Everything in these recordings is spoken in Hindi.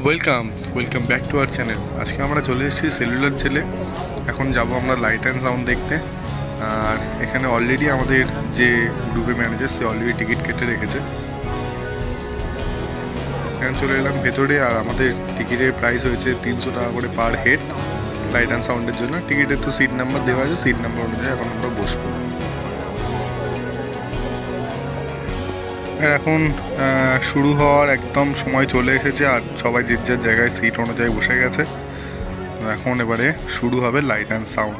Welcome back to our channel. আজকে আমরা চলে এসেছি সেলুলার জেলে। এখন যাব আমরা লাইট অ্যান্ড সাউন্ড দেখতে। আর এখানে অলরেডি আমাদের যে গ্রুপের ম্যানেজার সে অলরেডি টিকিট কেটে রেখেছে। এখানে চলে এলাম ভেতরে। আর আমাদের টিকিটের প্রাইস হয়েছে 300 টাকা করে পার হেড লাইট অ্যান্ড সাউন্ডের জন্য। টিকিটের তো সিট নাম্বার দেওয়া আছে, সিট নাম্বার অনুযায়ী এখন আমরা বসবো। এখন শুরু হওয়ার একদম সময় চলে এসেছে আর সবাই যে যার জায়গায় সিট অনুযায়ী বসে গেছে। এখন এবারে শুরু হবে লাইট অ্যান্ড সাউন্ড।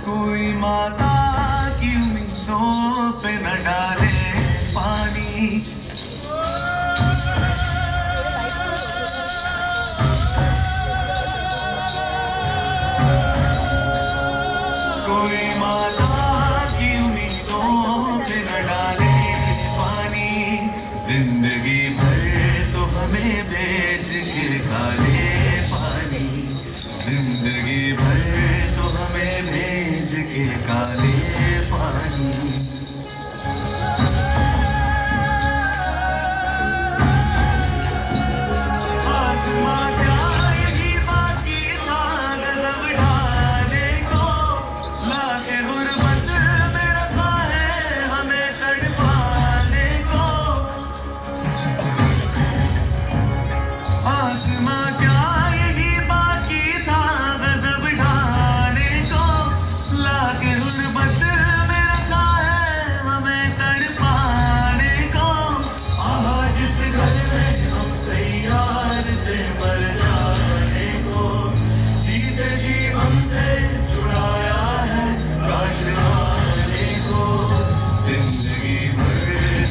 कोई माता की उम्मीदों पे न डाले पानी, कोई माता की उम्मीदों पे न डाले पानी। जिंदगी भर तो हमें बेच के खाले पानी, जिंदगी भर तो हमें भेज के काले पानी। आसमां क्या यही बाकी था गजब ढाने को, लाके गुर्बत में रखा है हमें तड़पाने को। आसमां क्या यही बाकी था गजब ढाने को, लाके गुर्बत में रखा है हमें तड़पाने को। आज जिस घर में हम तैयार थे मर जाने को, जीते जी हमसे छुड़ाया है काश आने को। जिंदगी भर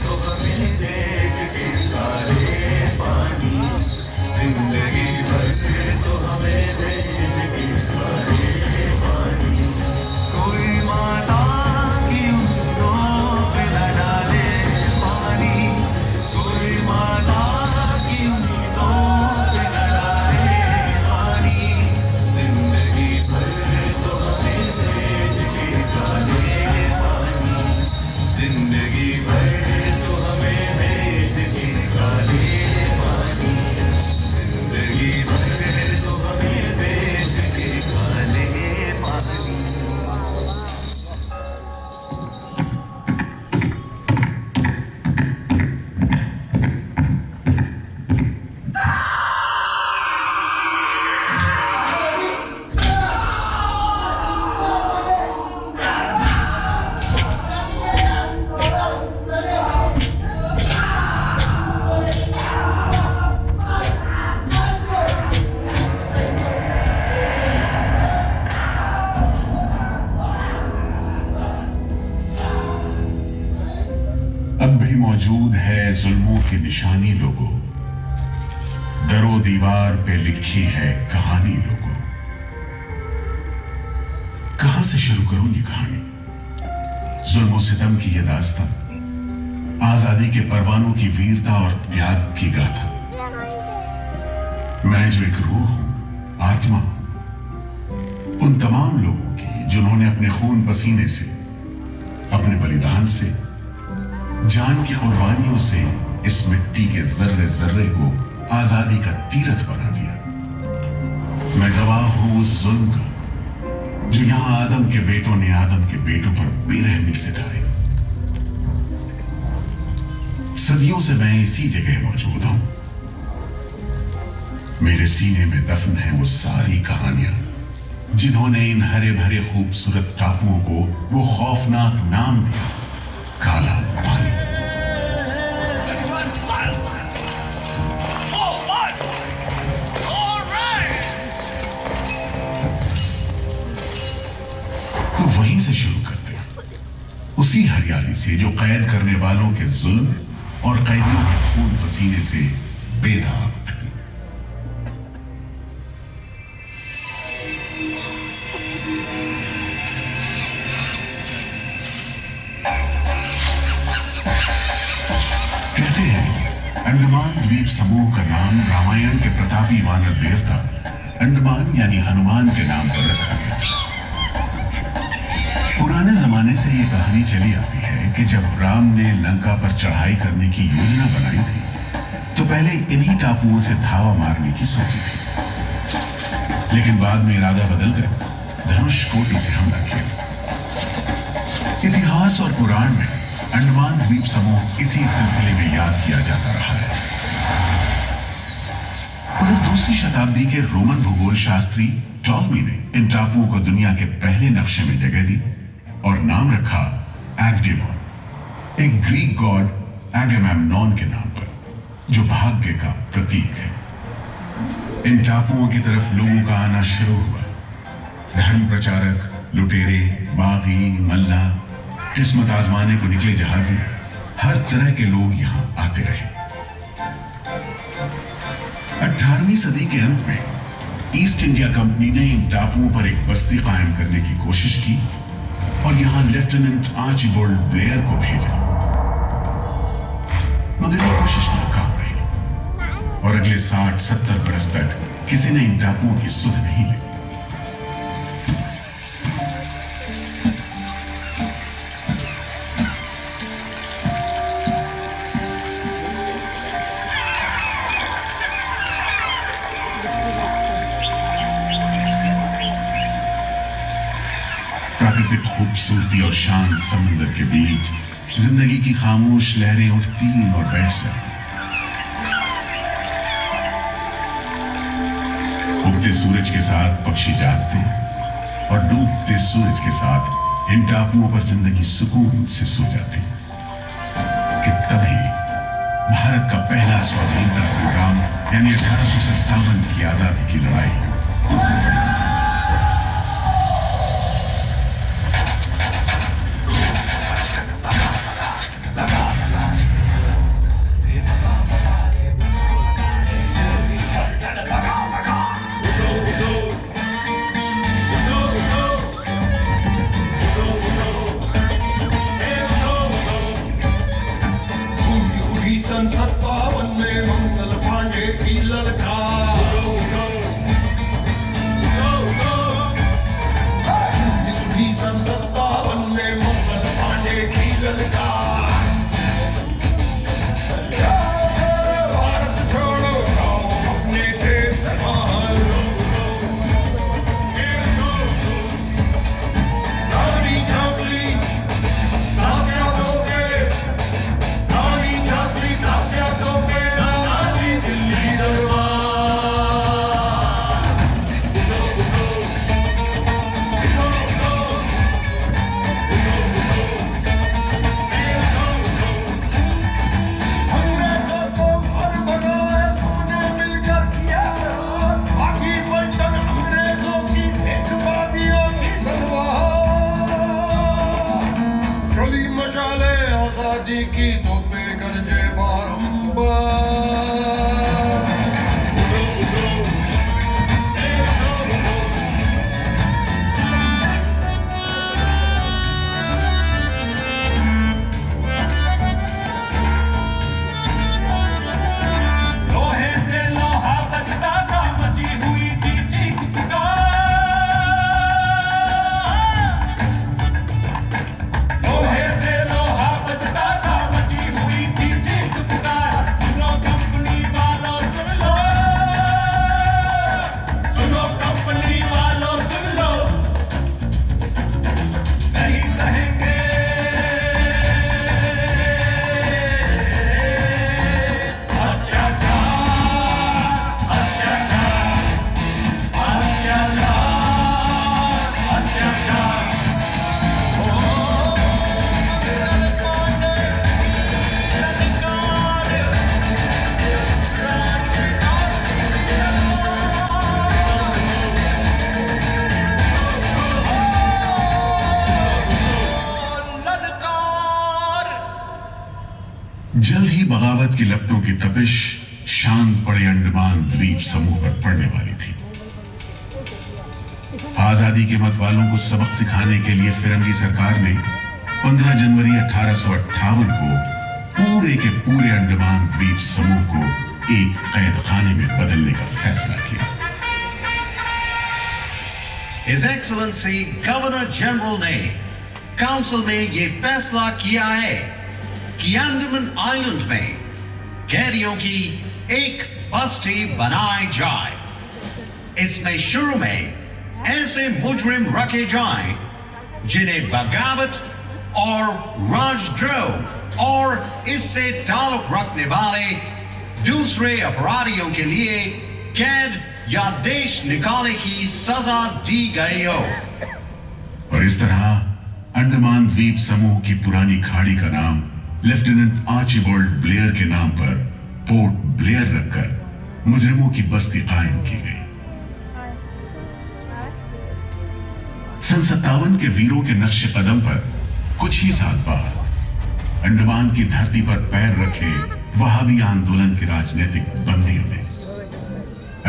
तो हमें बेच के सारे पानी, जिंदगी भर तो हमें बेच के सारे पानी। कोई माता की उंगलियों पे न डाले पानी, कोई माता की उंगलियों पे न डाले पानी। जिंदगी भर तो हमें बेच के काले पानी, जिंदगी भर तो हमें बेच के काले पानी, जिंदगी भर तो हमें बेच के काले पानी। अब भी मौजूद है जुल्मों की निशानी लोगों, दरो दीवार पे लिखी है कहानी लोगों। कहां से शुरू करूं ये कहानी? जुल्म सितम की ये दास्तां, आजादी के परवानों की वीरता और त्याग की गाथा। मैं जो एक रूह हूं, आत्मा हूं उन तमाम लोगों की जिन्होंने अपने खून पसीने से, अपने बलिदान से, जान की कुर्बानियों से इस मिट्टी के जर्रे जर्रे को आजादी का तीरथ बना दिया। मैं गवाह हूं उस जुल्म का जो यहां आदम के बेटों ने आदम के बेटों पर बेरहमी से ढाया। सदियों से मैं इसी जगह मौजूद हूं। मेरे सीने में दफन है वो सारी कहानियां जिन्होंने इन हरे भरे खूबसूरत टापुओं को वो खौफनाक नाम दिया, काला पानी। तो वहीं से शुरू करते हैं, उसी हरियाली से जो कैद करने वालों के जुल्म और कैदियों के खून पसीने से बेदाग थी। अंडमान द्वीप समूह का नाम रामायण के प्रतापी वानर देवता अंडमान यानी हनुमान के नाम पर रखा गया। पुराने जमाने से ये कहानी चली आती है कि जब राम ने लंका पर चढ़ाई करने की योजना बनाई थी तो पहले इन्हीं टापुओं से धावा मारने की सोची थी, लेकिन बाद में इरादा बदलकर धनुषकोटि से हमला किया। इतिहास और पुराण में अंडमान द्वीप समूह इसी सिलसिले में याद किया जाता रहा है। उधर दूसरी शताब्दी के रोमन भूगोल शास्त्री टॉलमी ने इन टापुओं को दुनिया के पहले नक्शे में जगह दी और नाम रखा एग्डेमॉन, एक ग्रीक गॉड एगेमेम्नॉन के नाम पर, जो भाग्य का प्रतीक है। इन टापुओं की तरफ लोगों का आना शुरू हुआ। धर्म प्रचारक, लुटेरे, बागी, मल्ला, किस्मत आजमाने को निकले जहाजी, हर तरह के लोग यहां आते रहे। 18वीं सदी के अंत में ईस्ट इंडिया कंपनी ने इन टापुओं पर एक बस्ती कायम करने की कोशिश की और यहां लेफ्टिनेंट आर्चिबाल्ड ब्लेयर को भेजा, मगर ये कोशिश नाकाम रही और अगले 60-70 बरस तक किसी ने इन टापुओं की सुध नहीं ली। प्राकृतिक खूबसूरती और शांत समंदर के बीच जिंदगी की खामोश लहरें उठती और बैठ जाती। उगते सूरज के साथ पक्षी जागते और डूबते सूरज के साथ इन टापुओं पर जिंदगी सुकून से सो जाती। कि तभी भारत का पहला स्वाधीनता संग्राम यानी 1857 की आजादी की लड़ाई की तोपे गरजे बारंबार। लोहे से लोहा बजता था, मची हुई थी चीख पुकार। लोहे से लोहा बजता था, मची हुई थी चीख पुकार। सुनो कंपनी वालों सुन लो, सुनो कंपनी वालों सुन लो, नहीं सहेंगे जल्द ही बगावत की लपटों की तपिश शांत पड़े अंडमान द्वीप समूह पर पड़ने वाली थी। आजादी के मत वालों को सबक सिखाने के लिए फिरंगी सरकार ने 15 जनवरी 1858 को पूरे के पूरे अंडमान द्वीप समूह को एक कैद खाने में बदलने का फैसला किया। His Excellency गवर्नर जनरल ने काउंसिल में ये फैसला किया है कि अंडमान आइलैंड में कैदियों की एक बस्ती बनाई जाए। इसमें शुरू में ऐसे मुजरिम रखे जाएं जिन्हें बगावत और राजद्रोह और इससे ताल्लुक रखने वाले दूसरे अपराधियों के लिए कैद या देश निकाले की सजा दी गई हो। और इस तरह अंडमान द्वीप समूह की पुरानी खाड़ी का नाम लेफ्टिनेंट आर्चिबाल्ड ब्लेयर के नाम पर पोर्ट ब्लेयर रखकर मुजरिमों की बस्ती कायम की गई। सन 57 के वीरों के नक्शे कदम पर कुछ ही साल बाद अंडमान की धरती पर पैर रखे वहाबी आंदोलन के राजनीतिक बंदियों ने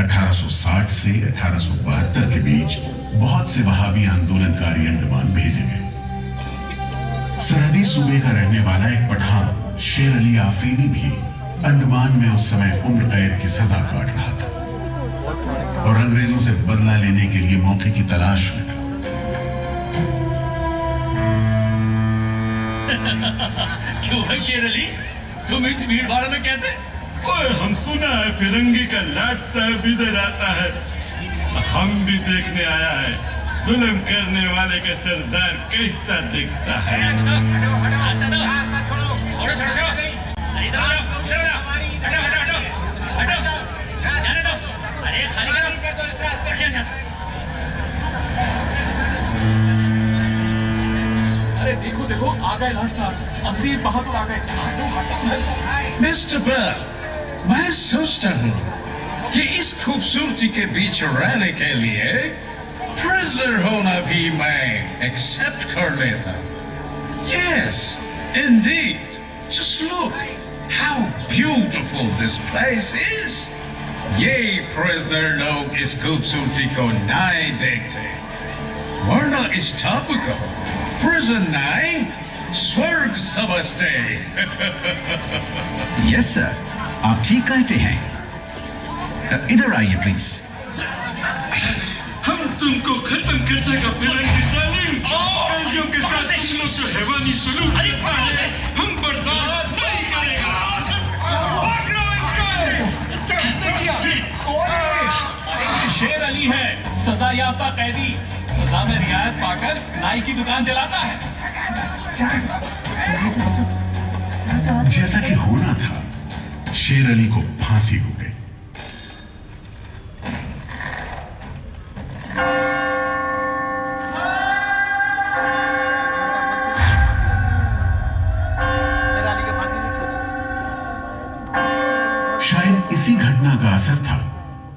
1860 से 1872 के बीच बहुत से वहाबी आंदोलनकारी अंडमान भेजे गए। सरहदी सूबे का रहने वाला एक पठान शेर अली आफरीदी भी अंडमान में उस समय उम्र कैद की सजा काट रहा था और अंग्रेजों से बदला लेने के लिए मौके की तलाश में था। क्यों है शेर अली, तुम इस भीड़ भाड़ में कैसे? ओए, हम सुना है फिरंगी का लाट साहब इधर आता है। हम भी देखने आया है जुल्म करने वाले का सरदार कैसा दिखता है। अरे देखो देखो, आ गए लाट साहब, अंग्रेज बहादुर आ गए। मिस्टर बर्ल, मैं सोचता हूँ कि इस खूबसूरती के बीच रहने के लिए प्रिजनर होना भी मैं एक्सेप्ट कर लेता। Yes, indeed. Just look how beautiful this place is. ये प्रिजनर लोग इस खूबसूरती को नहीं देखते, वरना इस टापू को प्रिजन नहीं स्वर्ग समझते। यस सर, आप ठीक कहते हैं। इधर आइए प्लीज। हम तुमको खत्म कर देगा फिरंगी जालिम। कैदियों के साथ तुम लोग जो हैवानी सलूक करता है, हम बर्दाश्त नहीं करेगा। पकड़ो इसको। शेर अली है सजा याफ्ता कैदी, सजा में रियायत पाकर नाई की दुकान चलाता है। जैसा कि होना था, शेर अली को फांसी हो गई। शायद इसी घटना का असर था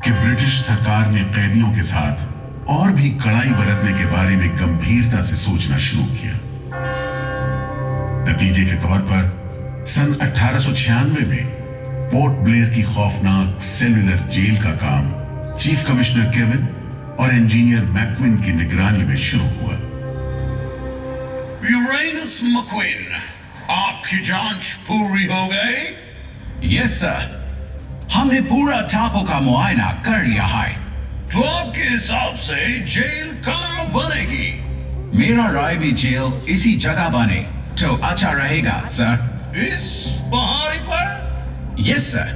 कि ब्रिटिश सरकार ने कैदियों के साथ और भी कड़ाई बरतने के बारे में गंभीरता से सोचना शुरू किया। नतीजे के तौर पर सन 1896 में पोर्ट ब्लेयर की खौफनाक सेलुलर जेल का काम चीफ कमिश्नर केविन और इंजीनियर मैक्विन की निगरानी में शुरू हुआ। यूरेनस मैक्विन, आपकी जांच पूरी हो गई? यस सर, हमने पूरा टापू का मुआयना कर लिया है। तो आपके हिसाब से जेल कहाँ बनेगी? मेरा राय भी जेल इसी जगह बने तो अच्छा रहेगा सर। इस पहाड़ी पर? यस सर,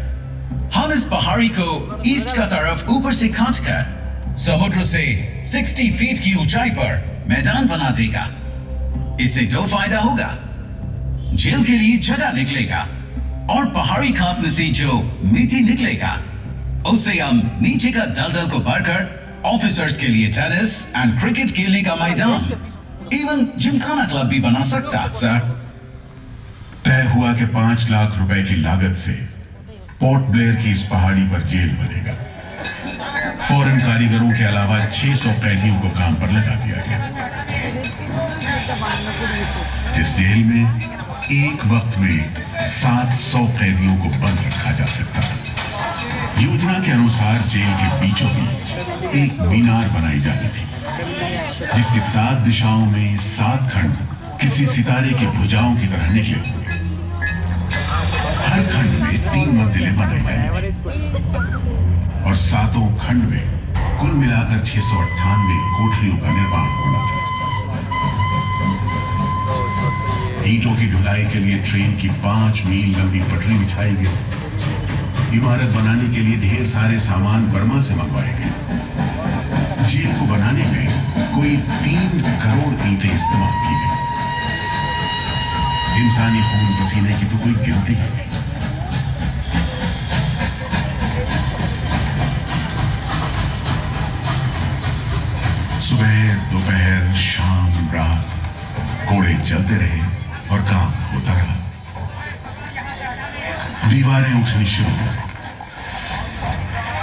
हम इस पहाड़ी को ईस्ट का तरफ ऊपर से काटकर समुद्र से 60 फीट की ऊंचाई पर मैदान बना देगा। इससे दो फायदा होगा, जेल के लिए जगह निकलेगा और पहाड़ी काटने से जो मिट्टी निकलेगा उससे हम नीचे का दलदल को भरकर ऑफिसर्स के लिए टेनिस एंड क्रिकेट खेलने का मैदान, इवन जिमखाना क्लब भी बना सकता सर। तय हुआ कि 5 लाख रुपए की लागत से पोर्ट ब्लेयर की इस पहाड़ी पर जेल बनेगा। फॉरेन कारीगरों के अलावा 600 कैदियों को काम पर लगा दिया गया। इस जेल में एक वक्त में 700 कैदियों को बंद रखा जा सकता था। योजना के अनुसार जेल के बीचों बीच एक मीनार बनाई जानी थी, जिसकी 7 दिशाओं में 7 खंड किसी सितारे की भुजाओं की तरह निकले होंगे। हर खंड में 3 मंजिलें बनाई जाएंगी और 7 खंड में कुल मिलाकर 698 कोठरियों का निर्माण होना था। ईंटों की ढुलाई के लिए ट्रेन की 5 मील लंबी पटरी बिछाई गई। इमारत बनाने के लिए ढेर सारे सामान बर्मा से मंगवाए गए। जेल को बनाने में कोई 3 करोड़ ईंटें इस्तेमाल की गई। इंसानी खून पसीने की तो कोई गिनती ही नहीं। सुबह दोपहर शाम रात कोड़े चलते रहे और काम होता रहा। दीवारें उठनी शुरू हुई।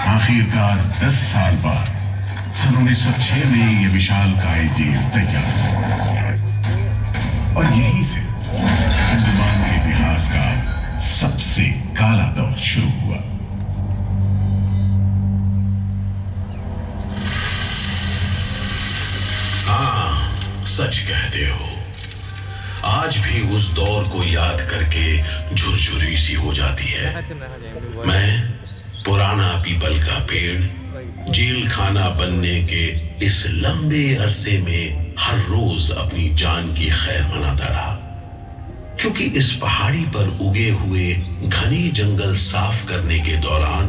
आखिरकार 10 साल बाद सन 1906 में यह विशालकाय जेल तैयार हुआ और यहीं से अंडमान के इतिहास का सबसे काला दौर शुरू हुआ। हाँ, सच कहते हो। आज भी उस दौर को याद करके झुरझुरी सी हो जाती है। मैं पुराना पीपल का पेड़ जेल खाना बनने के इस लंबे अरसे में हर रोज अपनी जान की खैर मनाता रहा, क्योंकि इस पहाड़ी पर उगे हुए घने जंगल साफ करने के दौरान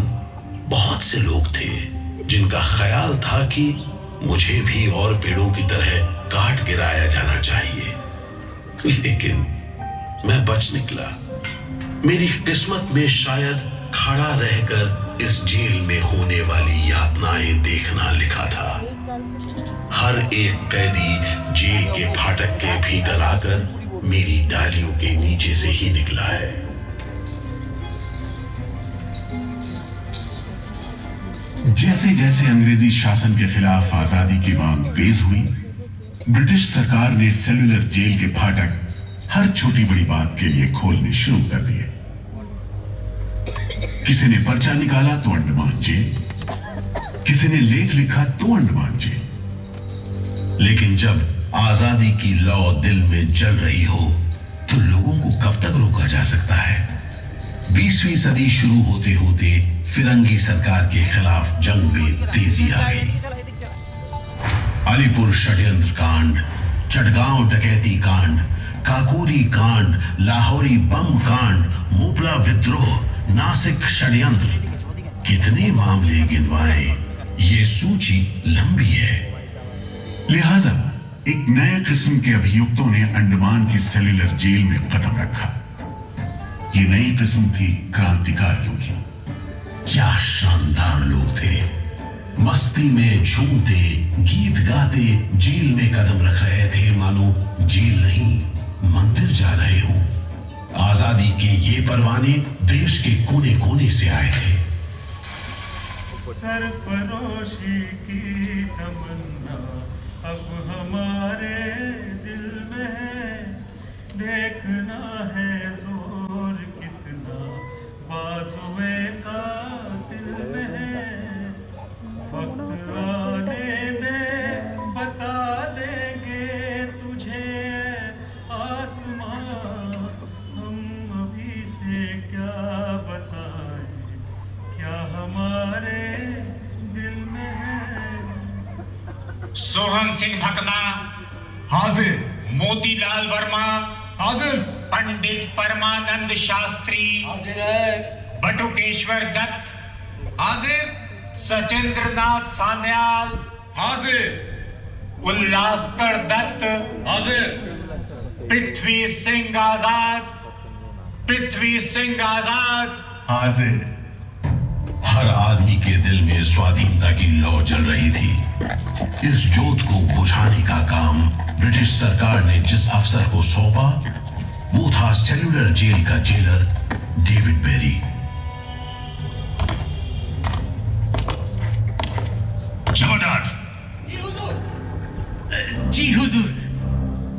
बहुत से लोग थे जिनका ख्याल था कि मुझे भी और पेड़ों की तरह काट गिराया जाना चाहिए, लेकिन मैं बच निकला। मेरी किस्मत में शायद खड़ा रहकर इस जेल में होने वाली यातनाएं देखना लिखा था। हर एक कैदी जेल के फाटक के भीतर आकर मेरी डालियों के नीचे से ही निकला है। जैसे जैसे अंग्रेजी शासन के खिलाफ आजादी की मांग तेज हुई, ब्रिटिश सरकार ने सेल्युलर जेल के फाटक हर छोटी बड़ी बात के लिए खोलने शुरू कर दिए। किसी ने पर्चा निकाला तो अंडमान जेल, किसी ने लेख लिखा तो अंडमान जेल। लेकिन जब आजादी की लौ दिल में जल रही हो तो लोगों को कब तक रोका जा सकता है? 20वीं सदी शुरू होते होते फिरंगी सरकार के खिलाफ जंग में तेजी आ गई। अलीपुर षड्यंत्र कांड, चटगांव डकैती कांड, काकोरी कांड, लाहौरी बम कांड, मोपला विद्रोह, नासिक षड्यंत्र, कितने मामले गिनवाएं, ये सूची लंबी है। लिहाजा एक नए किस्म के अभियुक्तों ने अंडमान की सेल्युलर जेल में कदम रखा। ये नई किस्म थी क्रांतिकारियों की। क्या शानदार लोग थे, मस्ती में झूमते गीत गाते जेल में कदम रख रहे थे, मानो जेल नहीं मंदिर जा रहे हो। आजादी के ये परवाने देश के कोने कोने से आए थे। सरफरोशी की तमन्ना अब हमारे दिल में है, देखना है जोर कितना बाजुए का दिल में है। वक्त आने दे बता देंगे तुझे आसमां, हम अभी से क्या बताएं, क्या हमारे दिल में है। सोहन सिंह भकना हाजिर। मोतीलाल वर्मा हाजिर। पंडित परमानंद शास्त्री हाजिर है। बटुकेश्वर दत्त हाजिर। सचिंद्र नाथ सान्याल हाजिर। उल्लासकर दत्त हाजिर। पृथ्वी सिंह आजाद, पृथ्वी सिंह आजाद हाजिर। हर आदमी के दिल में स्वाधीनता की लौ जल रही थी। इस जोत को बुझाने का काम ब्रिटिश सरकार ने जिस अफसर को सौंपा वो था सेल्युलर जेल का जेलर डेविड बेरी। जमादार। जी हुजूर।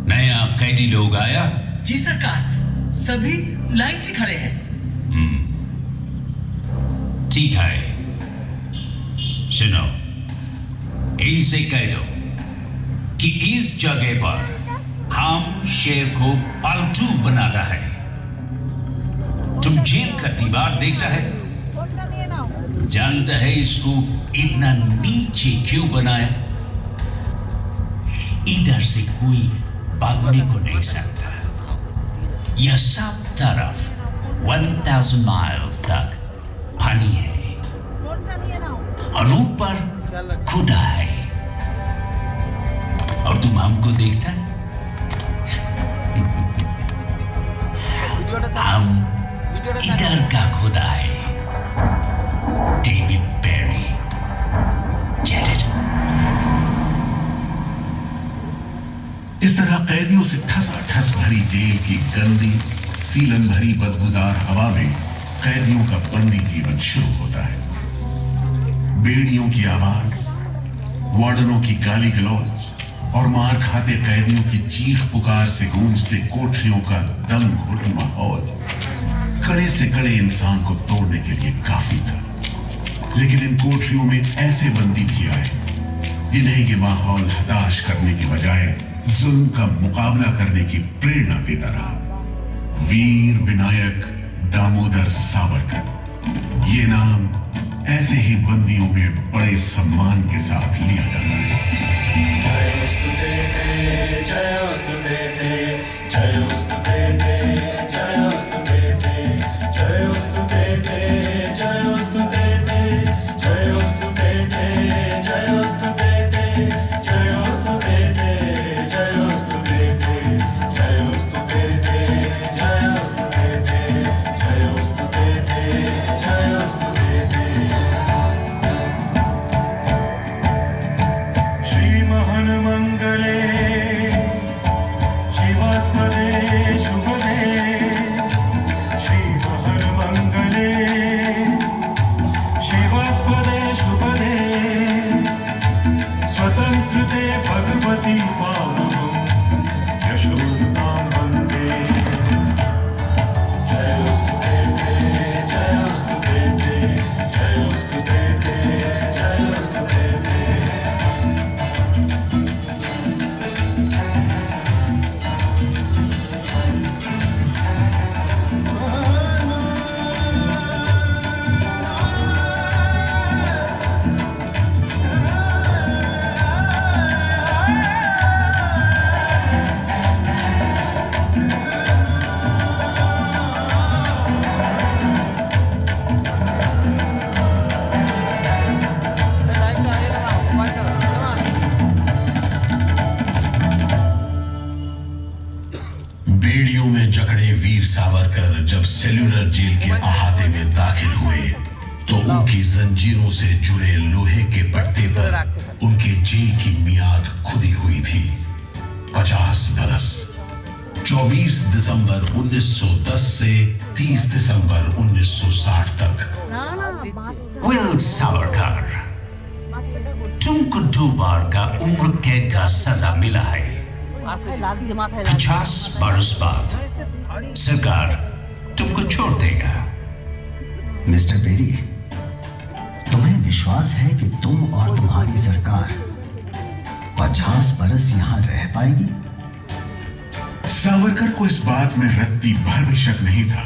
नया कैदी लोग आया? जी सरकार, सभी लाइन से खड़े हैं। ठीक है, सुनो, इनसे कह दो कि इस जगह पर हम शेर को पालतू बनाता है, तो तुम जेल का दीवार देखता है, जानता है इसको इतना नीचे क्यों बनाया? इधर से कोई भागने को नहीं सकता। यह सब तरफ 1000 माइल्स तक पानी है और ऊपर खुदा है। और तुम हमको देखता है? हम इधर का खुदा है, डेविड पेरी। Get it? इस तरह कैदियों से ठसाठस भरी जेल की गंदी सीलन भरी बदबूदार हवा में कैदियों का बंदी जीवन शुरू होता है। बेड़ियों की आवाज, वार्डनों की गाली गलौज और मार खाते कैदियों की चीख पुकार से गूंजते कोठरियों का दम घुट माहौल कड़े से कड़े इंसान को तोड़ने के लिए काफी था। लेकिन इन कोठरियों में ऐसे बंदी भी आए जिन्हें ये माहौल हताश करने की बजाय जुल्म का मुकाबला करने की प्रेरणा देता रहा। वीर विनायक दामोदर सावरकर, ये नाम ऐसे ही बंदियों में बड़े सम्मान के साथ लिया जाता है। सावरकर जब सेल्यूलर जेल के अहाते में दाखिल हुए तो उनकी जंजीरों से जुड़े लोहे के पट्टे पर उनके जेल की मियाद खुदी हुई थी 50 बरस। 24 दिसंबर 1910 से 30 दिसंबर 1960 तक। विल सावरकर, तुमको 2 बार का उम्र कैद का सजा मिला है। 50 बरस बाद सरकार तुमको छोड़ देगा। मिस्टर पेरी, तुम्हें विश्वास है कि तुम और तुम्हारी सरकार 50 बरस यहां रह पाएगी? सावरकर को इस बात में रत्ती भर भी शक नहीं था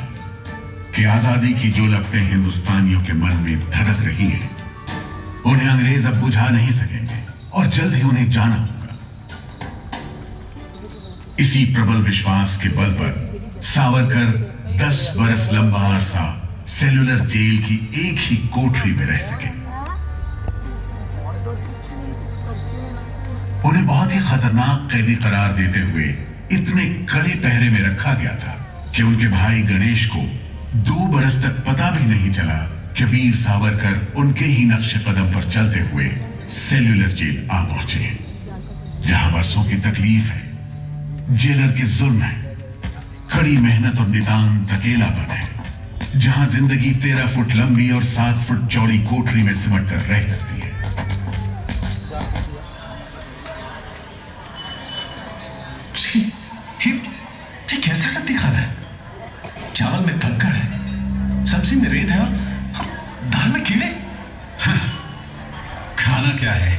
कि आजादी की जो लपटें हिंदुस्तानियों के मन में धड़क रही हैं, उन्हें अंग्रेज अब बुझा नहीं सकेंगे और जल्द ही उन्हें जाना होगा। इसी प्रबल विश्वास के बल पर सावरकर 10 बरस लंबा अरसा सेल्यूलर जेल की एक ही कोठरी में रह सके। उन्हें बहुत ही खतरनाक कैदी करार देते हुए इतने कड़े पहरे में रखा गया था कि उनके भाई गणेश को 2 बरस तक पता भी नहीं चला कि वीर सावरकर उनके ही नक्शे कदम पर चलते हुए सेल्यूलर जेल आ पहुंचे, जहां बरसों की तकलीफ है, जेलर के जुल्म है, कड़ी मेहनत और नितांत अकेलापन है, जहां जिंदगी 13 फुट लंबी और 7 फुट चौड़ी कोठरी में सिमट कर रह करती है। ठीक कैसा रत्ती खाना है? चावल में कंकड़ है, सब्जी में रेत है और दाल में कीड़े। खाना क्या है?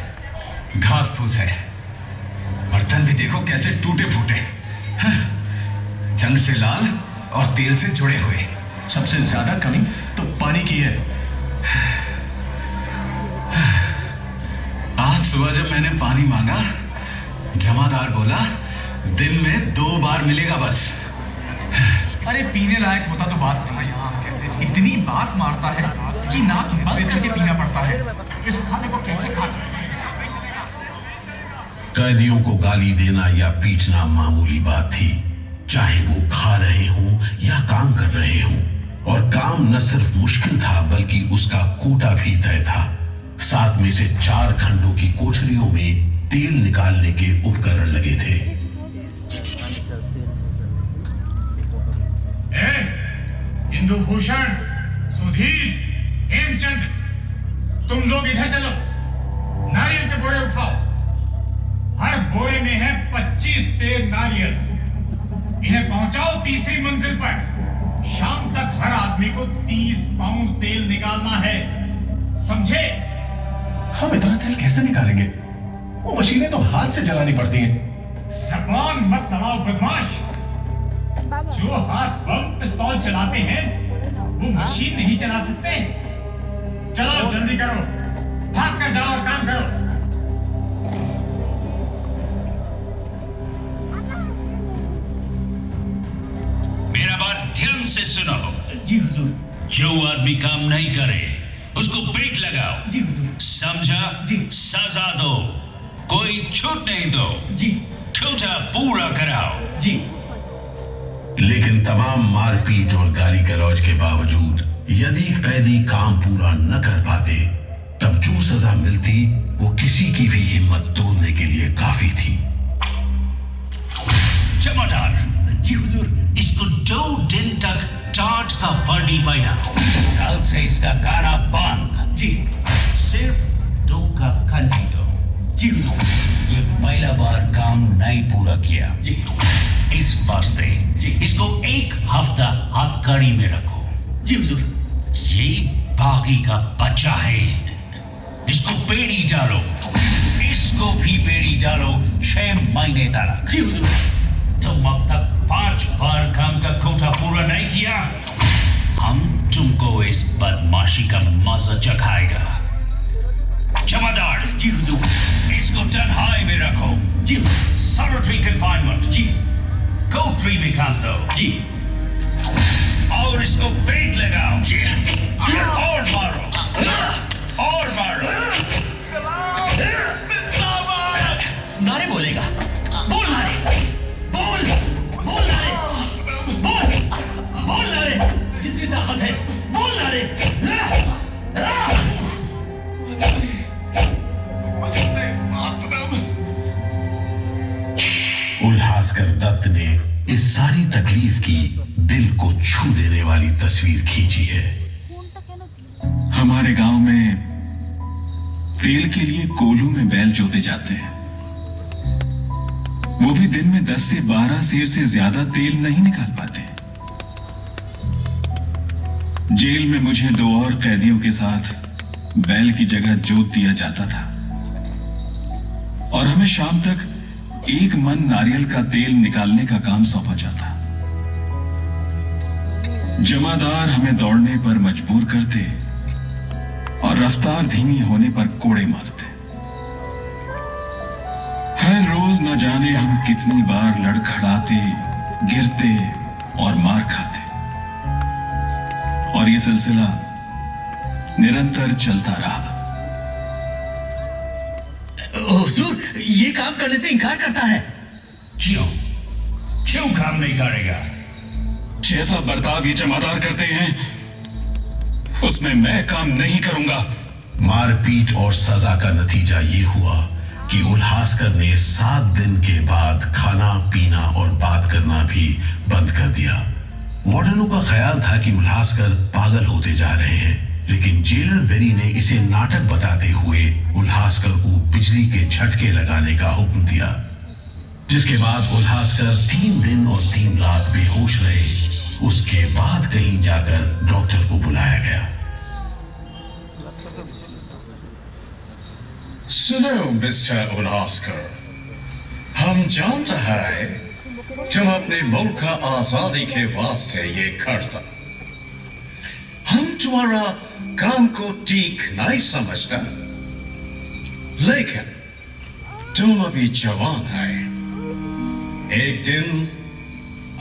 घास फूस है। बर्तन भी देखो कैसे टूटे फूटे, जंग से लाल और तेल से जुड़े हुए। सबसे ज्यादा कमी तो पानी की है। आज सुबह जब मैंने पानी मांगा, जमादार बोला दिन में 2 बार मिलेगा बस। अरे पीने लायक होता तो बात थी। कैसे इतनी बास मारता है कि नाक बंद करके पीना पड़ता है। इस खाने को कैसे खा सकते हैं? कैदियों को गाली देना या पीटना मामूली बात थी, चाहे वो खा रहे हों या काम कर रहे हों। और काम न सिर्फ मुश्किल था बल्कि उसका कोटा भी तय था। 7 में से 4 खंडों की कोठरियों में तेल निकालने के उपकरण लगे थे। इंदु भूषण, सुधीर, हेमचंद, तुम लोग इधर चलो। नारियल के बोरे उठाओ। हर बोरे में है 25 सेर नारियल। इन्हें पहुंचाओ तीसरी मंजिल पर। शाम तक हर आदमी को 30 पाउंड तेल निकालना है, समझे? हम इतना तेल कैसे निकालेंगे? वो मशीनें तो हाथ से जलानी पड़ती हैं। जबान मत लड़ाओ बदमाश। जो हाथ बम पिस्तौल चलाते हैं वो मशीन नहीं चला सकते। चलो जल्दी करो, भाग कर जाओ और काम करो। मेरा बात ध्यान से सुनो। जी हुजूर। जो आदमी काम नहीं करे उसको पेट लगाओ। जी हुजूर। समझा? जी। सजा दो, कोई छूट नहीं दो। जी। कोटा पूरा कराओ। जी। लेकिन तमाम मारपीट और गाली गलौज के बावजूद यदि कैदी काम पूरा न कर पाते, तब जो सजा मिलती वो किसी की भी हिम्मत तोड़ने के लिए काफी थी। जमादार, जी हुजूर। इसको 2 दिन तक टाट का वर्दी पहना। कल से इसका गाना बंद। जी। सिर्फ 2 कप खंडी दो। जी हुजूर। ये पहला बार काम नहीं पूरा किया। जी। इस वास्ते इसको 1 हफ्ता हथकड़ी में रखो। जी हुजूर। ये बागी का बच्चा है, इसको बेड़ी डालो। इसको भी बेड़ी डालो 6 महीने तक। जी हुजूर। तुम अब तक 5 बार काम का कोटा पूरा नहीं किया, हम तुमको इस बदमाशी का मजा चखाएगा। जमादार, जी हुजूर। इसको तन्हाई में रखो। जी। Solitary confinement. जी। कोठरी में काम दो। जी। और इसको पेट लगाओ। जी। और मारो, और मारो। नारे बोलेगा। बोल नारे, बोल, बोल नारे, बोल, बोल नारे, जितनी ताकत है बोल नारे। उल्हासकर दत्त ने इस सारी तकलीफ की दिल को छू देने वाली तस्वीर खींची है। हमारे गांव में तेल के लिए कोल्हू में बैल जोते जाते हैं। वो भी दिन में 10 से 12 सेर से ज्यादा तेल नहीं निकाल पाते। जेल में मुझे 2 और कैदियों के साथ बैल की जगह जोत दिया जाता था और हमें शाम तक 1 मन नारियल का तेल निकालने का काम सौंपा जाता। जमादार हमें दौड़ने पर मजबूर करते और रफ्तार धीमी होने पर कोड़े मारते। हर रोज न जाने हम कितनी बार लड़खड़ाते, गिरते और मार खाते, और ये सिलसिला निरंतर चलता रहा। हुजूर, ये काम करने से इनकार करता है। क्यों? क्यों काम नहीं करेगा? जैसा बर्ताव ये जमादार करते हैं उसमें मैं काम नहीं करूंगा। मारपीट और सजा का नतीजा ये हुआ कि उल्हासकर ने 7 दिन के बाद खाना पीना और बात करना भी बंद कर दिया। वार्डनों का ख्याल था कि उल्हासकर पागल होते जा रहे हैं, लेकिन जेलर बेरी ने इसे नाटक बताते हुए उल्हासकर को बिजली के झटके लगाने का हुक्म दिया, जिसके बाद उल्हासकर 3 दिन और 3 रात बेहोश रहे। उसके बाद कहीं जाकर डॉक्टर को बुलाया गया। सुनो मिस्टर उल्हासकर, हम जानते हैं तुम अपने मुल्क का आजादी के वास्ते ये करता, तुम्हारा काम को ठीक नहीं समझता, लेकिन तुम अभी जवान है। एक दिन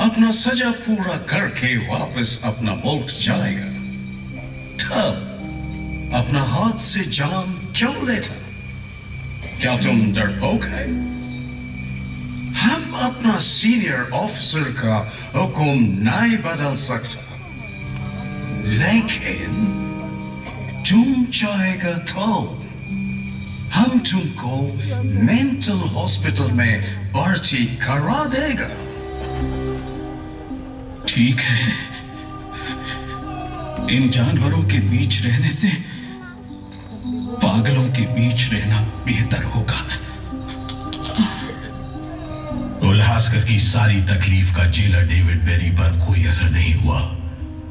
अपना सजा पूरा करके वापस अपना मुल्क जाएगा, तब अपना हाथ से जान क्यों लेता? क्या तुम डरपोक है? हम अपना सीनियर ऑफिसर का हुक्म नहीं बदल सकता, लेकिन तुम चाहेगा तो हम तुमको मेंटल हॉस्पिटल में भर्ती करा देगा। ठीक है, इन जानवरों के बीच रहने से पागलों के बीच रहना बेहतर होगा। उल्हासकर की सारी तकलीफ का जेलर डेविड बेरी पर कोई असर नहीं हुआ।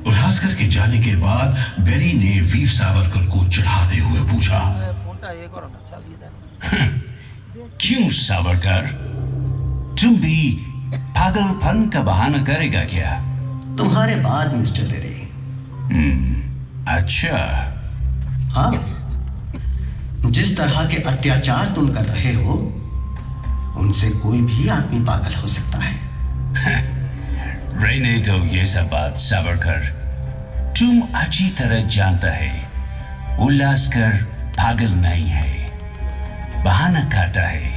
उल्हासकर के जाने के बाद बेरी ने वीर सावरकर को चिढ़ाते हुए पूछा, क्यों सावरकर, तुम भी पागलपन का बहाना करेगा क्या? तुम्हारे बाद मिस्टर बेरी। अच्छा। हाँ, जिस तरह के अत्याचार तुम कर रहे हो उनसे कोई भी आदमी पागल हो सकता है। रहने दो ये सब बात सावरकर, तुम अच्छी तरह जानता है उल्लासकर पागल नहीं है, बहाना खाता है।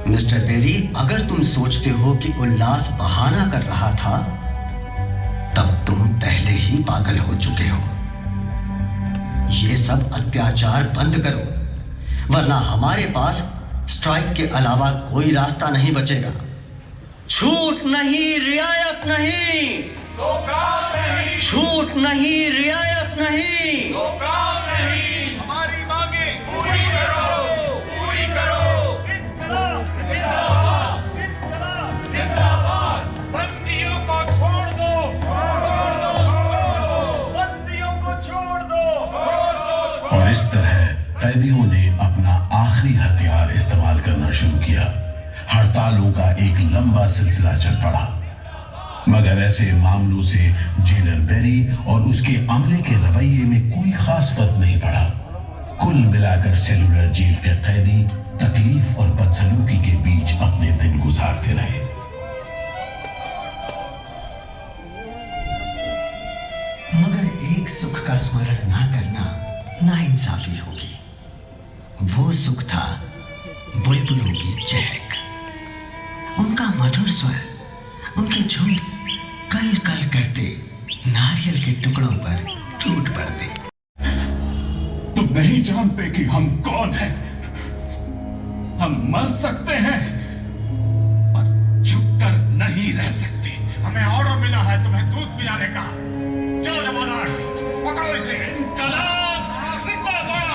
मिस्टर बेरी, अगर तुम सोचते हो कि उल्लास बहाना कर रहा था तब तुम पहले ही पागल हो चुके हो। ये सब अत्याचार बंद करो, वरना हमारे पास स्ट्राइक के अलावा कोई रास्ता नहीं बचेगा। छूट नहीं, रियायत नहीं, छूट नहीं, रियायत नहीं। हमारी मांगे पूरी करो, पूरी करो। बंदियों को छोड़ दो, बंदियों को छोड़ दो। और इस तरह कैदियों ने अपना आखिरी हथियार इस्तेमाल करना शुरू किया। हड़तालों का एक लंबा सिलसिला चल पड़ा, मगर ऐसे मामलों से जेलर बेरी और उसके अमले के रवैये में कोई खास फर्क नहीं पड़ा। कुल मिलाकर सेलुलर जेल के कैदी तकलीफ और बदसलूकी के बीच अपने दिन गुजारते रहे। मगर एक सुख का स्मरण ना करना नाइंसाफी होगी। वो सुख था बुलबुलों की चहक, उनका मधुर स्वर, उनके झुंड कल कल करते नारियल के टुकड़ों पर टूट पड़ते। तुम नहीं जानते कि हम कौन हैं। हम मर सकते हैं पर झुककर नहीं रह सकते। हमें ऑर्डर मिला है तुम्हें दूध पिलाने का। चलो जमादार, पकड़ो इसे। इंकलाब जिंदाबाद।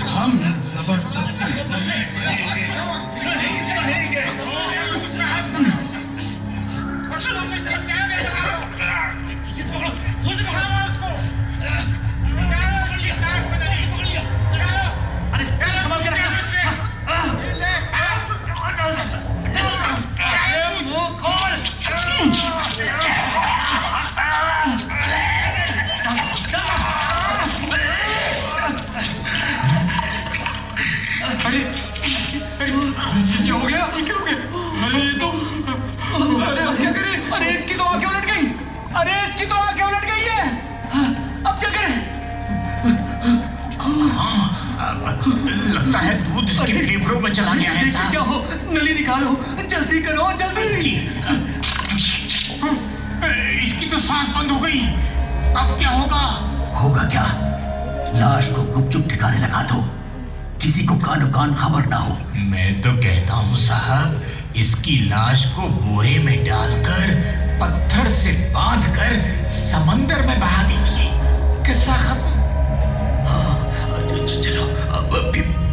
हम जबरदस्ती नहीं सहेंगे। क्या हो गया? अरे ये तो, अरे अब क्या करें? अरे इसकी तो आंखें उलट गई। अरे इसकी तो आंखें उलट गई है। अब क्या करें? लगता है दूध इसके फेफड़ों में चला गया है साहब। क्या हो? नली निकालो, जल्दी करो, जल्दी। जी। इसकी तो सांस बंद हो गई। अब क्या होगा? होगा क्या? लाश को गुपचुप ठिकाने लगा दो, किसी को कानो कान खबर ना हो। मैं तो कहता हूँ साहब, इसकी लाश को बोरे में डालकर पत्थर से बांधकर समंदर में बहा दीजिए, किस्सा खत्म। चलो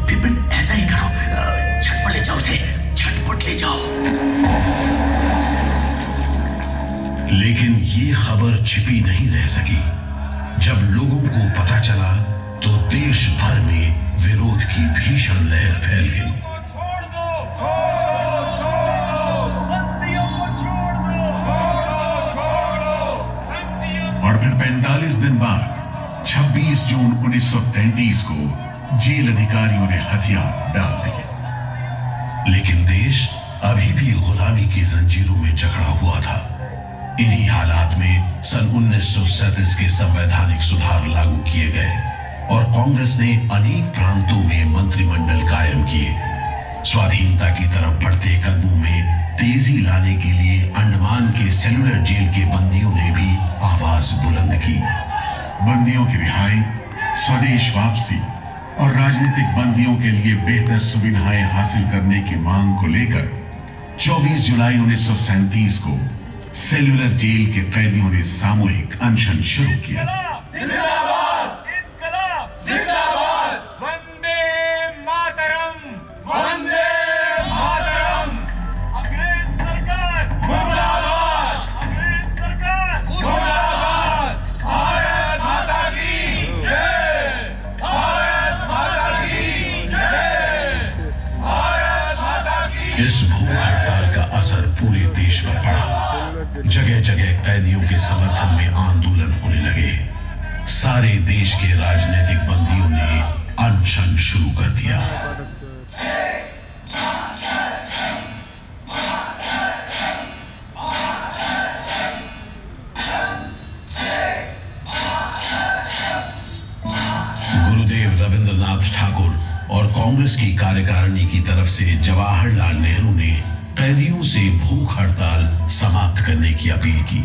बिपिन, ऐसा ही करो, झटपट ले जाओ उसे, झटपट ले जाओ। लेकिन ये खबर छिपी नहीं रह सकी। जब लोगों को पता चला तो देश भर में विरोध की भीषण लहर फैल गई। छोड़ दो, छोड़ दो। 45 दिन बाद 26 जून 1933 को जेल अधिकारियों ने हथियार डाल दिए। लेकिन देश अभी भी गुलामी की जंजीरों में जकड़ा हुआ था। इन्हीं हालात में सन 1937 के संवैधानिक सुधार लागू किए गए और कांग्रेस ने अनेक प्रांतों में मंत्रिमंडल कायम किए। स्वाधीनता की तरफ बढ़ते कदमों में तेजी लाने के लिए अंडमान के सेलुलर जेल के बंदियों ने भी आवाज बुलंद की। बंदियों की रिहाई, स्वदेश वापसी और राजनीतिक बंदियों के लिए बेहतर सुविधाएं हासिल करने की मांग को लेकर 24 जुलाई 1937 को सेलुलर जेल के कैदियों ने सामूहिक अनशन शुरू किया। इस भूख हड़ताल का असर पूरे देश पर पड़ा। जगह जगह कैदियों के समर्थन में आंदोलन होने लगे। सारे देश के राजनीतिक बंदियों ने अनशन शुरू कर दिया। गुरुदेव रविंद्रनाथ ठाकुर और कांग्रेस की कार्यकारिणी की तरफ से जवाहरलाल नेहरू ने कैदियों से भूख हड़ताल समाप्त करने की अपील की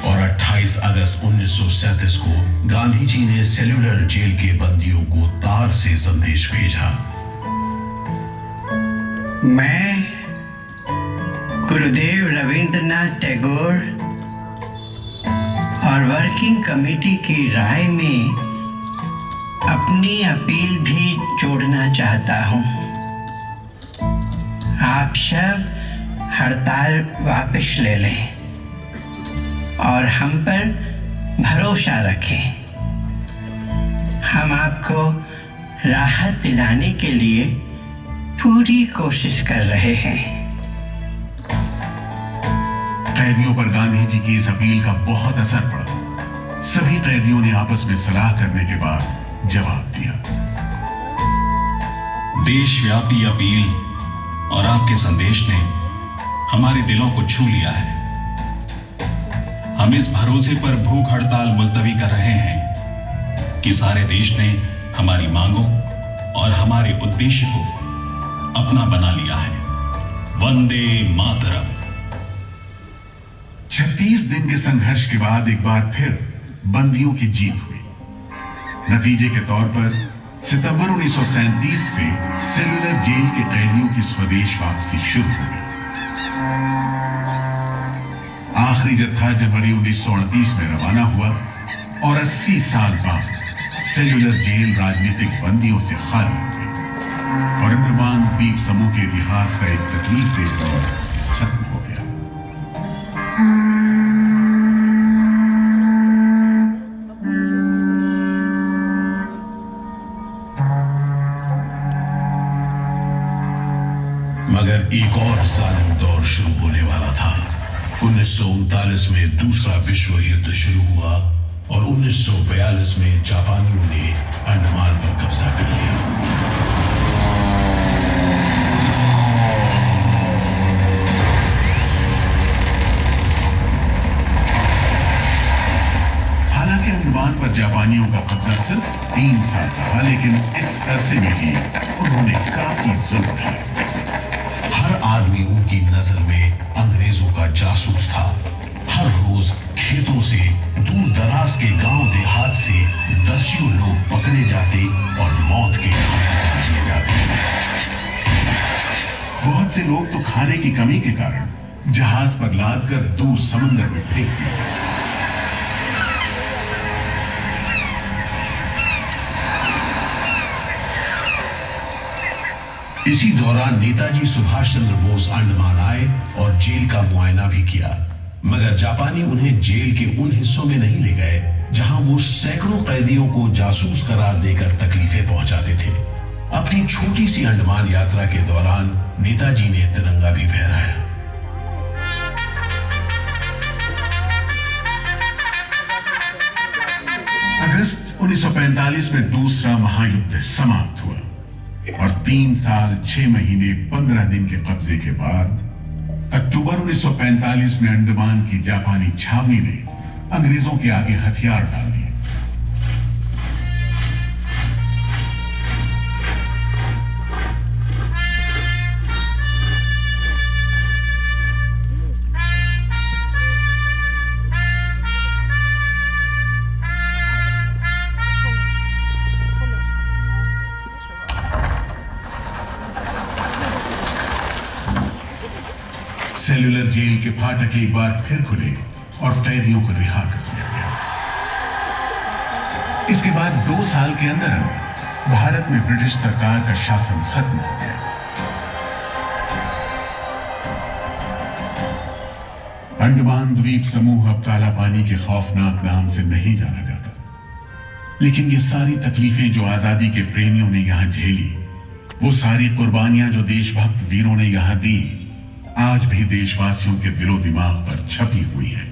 और 28 अगस्त 1937 को गांधी जी ने सेलुलर जेल के बंदियों को तार से संदेश भेजा। मैं गुरुदेव रविंद्रनाथ टैगोर और वर्किंग कमेटी की राय में अपनी अपील भी जोड़ना चाहता हूं। आप सब हड़ताल वापस ले लें और हम पर भरोसा रखें। हम आपको राहत दिलाने के लिए पूरी कोशिश कर रहे हैं। कैदियों पर गांधी जी की इस अपील का बहुत असर पड़ा। सभी कैदियों ने आपस में सलाह करने के बाद जवाब दिया। देशव्यापी अपील और आपके संदेश ने हमारे दिलों को छू लिया है। हम इस भरोसे पर भूख हड़ताल मुलतवी कर रहे हैं कि सारे देश ने हमारी मांगों और हमारे उद्देश्य को अपना बना लिया है। वंदे मातरम। 36 दिन के संघर्ष के बाद एक बार फिर बंदियों की जीत हुई। नतीजे के तौर पर सितंबर 1937 से सेलुलर जेल के कैदियों की स्वदेश वापसी शुरू हो गई। आखिरी जत्था जनवरी 1938 में रवाना हुआ और 80 साल बाद सेलुलर जेल राजनीतिक बंदियों से खाली हो गई और अंडमान द्वीप समूह के इतिहास का एक तकलीफदेह दौर खत्म हो गया। मगर एक और जालिम दौर शुरू होने वाला था। 1939 में दूसरा विश्व युद्ध शुरू हुआ और 1942 में जापानियों ने अंडमान पर कब्जा कर लिया। हालांकि अंडमान पर जापानियों का कब्जा सिर्फ 3 साल रहा, लेकिन इस अरसे में ही उन्होंने काफी जुल्म किया। हर आदमी उनकी नजर में अंग्रेजों का जासूस था। हर रोज खेतों से, दूर दराज के गांव देहात से दसियों लोग पकड़े जाते और मौत के घाट दिए जाते। बहुत से लोग तो खाने की कमी के कारण जहाज पर लादकर दूर समंदर में फेंक दिए। इसी दौरान नेताजी सुभाष चंद्र बोस अंडमान आए और जेल का मुआयना भी किया, मगर जापानी उन्हें जेल के उन हिस्सों में नहीं ले गए जहां वो सैकड़ों कैदियों को जासूस करार देकर तकलीफें पहुंचाते थे। अपनी छोटी सी अंडमान यात्रा के दौरान नेताजी ने तिरंगा भी फहराया। 1945 में दूसरा महायुद्ध समाप्त हुआ और 3 साल 6 महीने 15 दिन के कब्जे के बाद अक्टूबर 1945 में अंडमान की जापानी छावनी ने अंग्रेजों के आगे हथियार डाल दिए। सेल्यूलर जेल के फाटक एक बार फिर खुले और कैदियों को रिहा कर दिया गया। इसके बाद 2 साल के अंदर अंदर भारत में ब्रिटिश सरकार का शासन खत्म हो गया। अंडमान द्वीप समूह अब काला पानी के खौफनाक नाम से नहीं जाना जाता, लेकिन ये सारी तकलीफें जो आजादी के प्रेमियों ने यहां झेली, वो सारी कुर्बानियां जो देशभक्त वीरों ने यहां दी, आज भी देशवासियों के दिलो दिमाग पर छपी हुई है।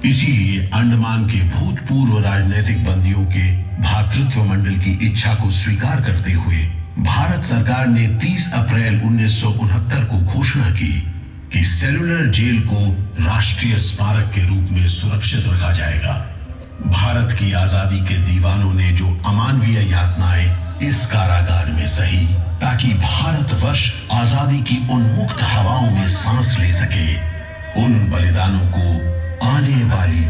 इसीलिए अंडमान के भूतपूर्व राजनीतिक बंदियों के भातृत्व मंडल की इच्छा को स्वीकार करते हुए भारत सरकार ने 30 अप्रैल 1969 को घोषणा की कि सेल्यूलर जेल को राष्ट्रीय स्मारक के रूप में सुरक्षित रखा जाएगा। भारत की आजादी के दीवानों ने जो अमानवीय यातनाएं इस कारागार में सही, ताकि भारतवर्ष आजादी की उन्मुक्त हवाओं में सांस ले सके, उन बलिदानों को आने वाली